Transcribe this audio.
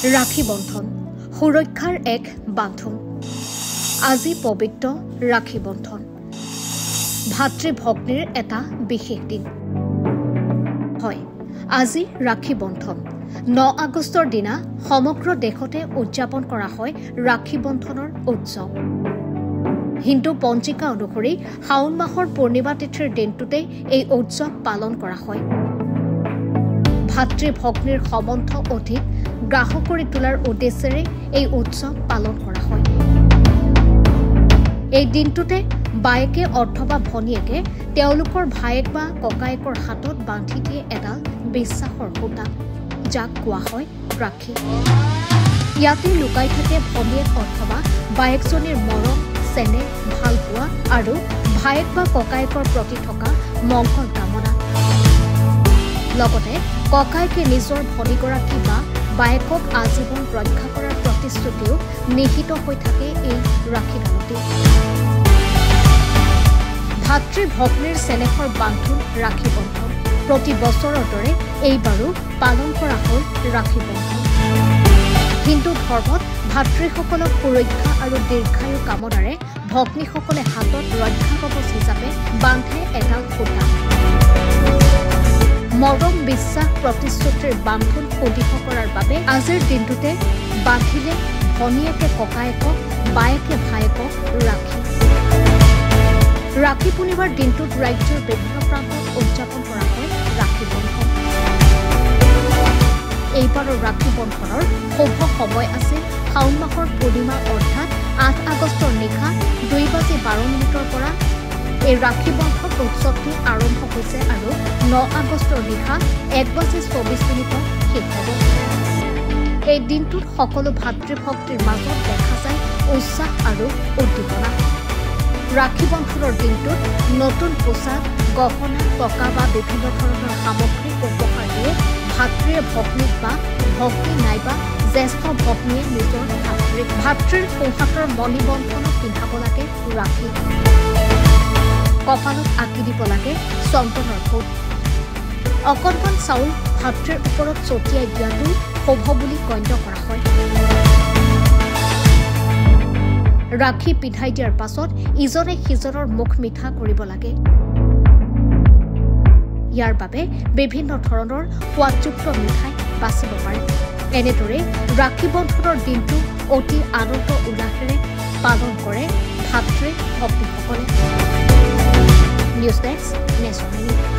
ৰাখী বন্ধন সুৰক্ষাৰ এক বান্ধন। আজি পবিত্ৰ ৰাখী বন্ধন, ভাতৃ-ভগ্নীৰ এটা বিশেষ দিন। হয়, আজি ৰাখী বন্ধন। 9 আগষ্টৰ দিনা সমগ্ৰ দেশতে উদযাপন কৰা হয় ৰাখী বন্ধনৰ উৎসৱ। হিন্দু পঞ্জিকা অনুসৰি শাওন মাহৰ পূৰ্ণিমা তিথিৰ দিনটোতে এই উৎসৱ পালন কৰা হয়। ভাতৃ-ভগ্নীৰ সম্বন্ধ অধিক গাঢ় কৰি তোলাৰ উদ্দেশ্যেৰে এই উৎসৱ পালন কৰা হয়। এই দিনটোতে বায়েকে অথবা ভনীয়েকে তেওঁলোকৰ ভায়েক বা ককায়েকৰ হাতত বান্ধি দিয়ে এডাল বিশ্বাসৰ সূতা, যাক কোৱা হয় ৰাখী। ইয়াতে লুকাই থাকে ভনীয়েক অথবা বায়েকজনীৰ মৰম, চেনেহ, ভালপোৱা আৰু ভায়েক বা ককায়েকৰ প্ৰতি থকা মংগল কামনা। লগতে ককায়েকে নিজৰ ভনীগৰাকী বা বায়েকক আজীৱন ৰক্ষা কৰাৰ প্ৰতিশ্ৰুতিও নিহিত হৈ থাকে এই ৰাখীডালতে। ভাতৃ-ভগ্নীৰ চেনেহৰ বান্ধোন ৰাখী বন্ধন। প্ৰতি বছৰৰ দৰে এইবাৰো পালন কৰা হ'ল ৰাখী বন্ধন। হিন্দু ধৰ্মত ভাতৃসকলক সুৰক্ষা আৰু দীৰ্ঘায়ু কামনাৰে ভগ্নীসকলে হাতত ৰক্ষা কৱচ হিচাপে বান্ধে এডাল সূতা। মৰম, বিশ্বাস, প্ৰতিশ্ৰুতিৰ বান্ধোন সুদৃঢ় কৰাৰ বাবে আজিৰ দিনটোতে বান্ধিলে ভনীয়েকে ককায়েকক, বায়েকে ভায়েকক ৰাখী। ৰাখী পূৰ্ণিমাৰ দিনটোত ৰাজ্যৰ বিভিন্ন প্ৰান্তত উদযাপন কৰা হয় ৰাখী বন্ধন। এইবাৰৰ ৰাখী বন্ধনৰ শুভ সময় আছিল শাওন মাহৰ পূৰ্ণিমা অৰ্থাৎ 8 আগষ্টৰ নিশা 2:12 পৰা এই ৰাখী বন্ধন উৎসৱটি আৰম্ভ হৈছে আৰু 9 আগষ্টৰ নিশা 1:24 শেষ হ'ব। এই দিনটোত সকলো ভাতৃ-ভগ্নীৰ মাজত দেখা যায় উৎসাহ আৰু উদ্দীপনা। ৰাখী বন্ধনৰ দিনটোত নতুন পোছাক, গহনা, টকা বা বিভিন্ন ধৰণৰ সামগ্ৰী উপহাৰ দিয়ে ভাতৃয়ে ভগ্নীক বা ভগ্নী নাইবা জ্যেষ্ঠ ভগ্নীয়ে নিজৰ ভাতৃক। ভাতৃৰ সোঁহাতৰ মণিবন্ধনত পিন্ধাব লাগে ৰাখী। কপালত আঁকি দিব লাগে চন্দনৰ ফুট। অকণমান চাউল ভাতৃৰ ওপৰত ছটিয়াই দিয়াটো শুভ বুলি গণ্য কৰা হয়। ৰাখী পিন্ধাই দিয়াৰ পাছত ইজনে সিজনৰ মুখ মিঠা কৰিব লাগে। ইয়াৰ বাবে বিভিন্ন ধৰণৰ সোৱাদযুক্ত মিঠাই বাচিব পাৰে। এনেদৰে ৰাখী বন্ধনৰ দিনটো অতি আনন্দ উল্লাসেৰে পালন কৰে ভাতৃ-ভগ্নীসকলে। News desk, national.